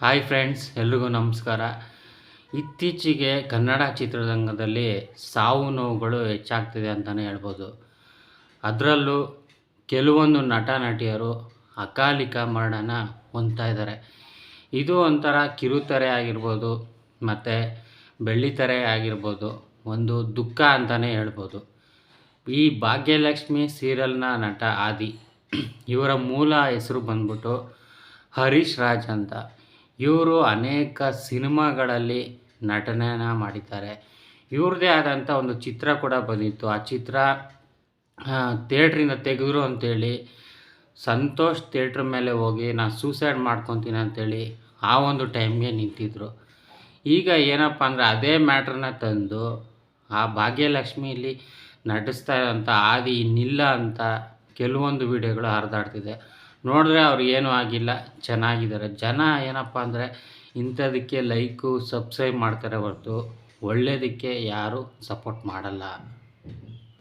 Hi friends, ಎಲ್ರಿಗೂ ನಮಸ್ಕಾರ. ಇತ್ತೀಚೆಗೆ ಕನ್ನಡ ಚಿತ್ರರಂಗದಲ್ಲಿ ಸಾವು ನೋವುಗಳು ಹೆಚ್ಚಾಗ್ತಿದೆ ಅಂತಲೇ ಹೇಳ್ಬೋದು. ಅದರಲ್ಲೂ ಕೆಲವೊಂದು ನಟ ನಟಿಯರು ಅಕಾಲಿಕ ಮರಣನ ಹೊಂದ್ತಾ ಇದ್ದಾರೆ. ಇದು ಒಂಥರ ಕಿರುತೆರೆ ಆಗಿರ್ಬೋದು ಮತ್ತು ಬೆಳ್ಳಿತೆರೆ ಆಗಿರ್ಬೋದು, ಒಂದು ದುಃಖ ಅಂತಲೇ ಹೇಳ್ಬೋದು. ಈ ಭಾಗ್ಯಲಕ್ಷ್ಮಿ ಸೀರಿಯಲ್ನ ನಟ ಆದಿ, ಇವರ ಮೂಲ ಹೆಸರು ಬಂದ್ಬಿಟ್ಟು ಹರೀಶ್ ರಾಜ್ ಅಂತ. ಇವರು ಅನೇಕ ಸಿನಿಮಾಗಳಲ್ಲಿ ನಟನೆಯನ್ನು ಮಾಡಿದ್ದಾರೆ. ಇವ್ರದ್ದೇ ಆದಂಥ ಒಂದು ಚಿತ್ರ ಕೂಡ ಬಂದಿತ್ತು. ಆ ಚಿತ್ರ ಥಿಯೇಟ್ರಿಂದ ತೆಗೆದ್ರು ಅಂತೇಳಿ ಸಂತೋಷ್ ಥಿಯೇಟ್ರ್ ಮೇಲೆ ಹೋಗಿ ನಾನು ಸೂಸೈಡ್ ಮಾಡ್ಕೊತೀನಿ ಅಂತೇಳಿ ಆ ಒಂದು ಟೈಮ್ಗೆ ನಿಂತಿದ್ದರು. ಈಗ ಏನಪ್ಪ ಅಂದರೆ ಅದೇ ಮ್ಯಾಟ್ರನ್ನ ತಂದು ಆ ಭಾಗ್ಯಲಕ್ಷ್ಮಿಯಲ್ಲಿ ನಟಿಸ್ತಾ ಇರೋಂಥ ಆದಿ ಇನ್ನಿಲ್ಲ ಅಂತ ಕೆಲವೊಂದು ವಿಡಿಯೋಗಳು ಹರಿದಾಡ್ತಿದೆ. ನೋಡಿದ್ರೆ ಅವ್ರು ಏನೂ ಆಗಿಲ್ಲ, ಚೆನ್ನಾಗಿದ್ದಾರೆ. ಜನ ಏನಪ್ಪ ಅಂದರೆ ಇಂಥದಕ್ಕೆ ಲೈಕು ಸಬ್ಸ್ಕ್ರೈಬ್ ಮಾಡ್ತಾರೆ ಹೊರತು ಒಳ್ಳೆಯದಕ್ಕೆ ಯಾರೂ ಸಪೋರ್ಟ್ ಮಾಡಲ್ಲ.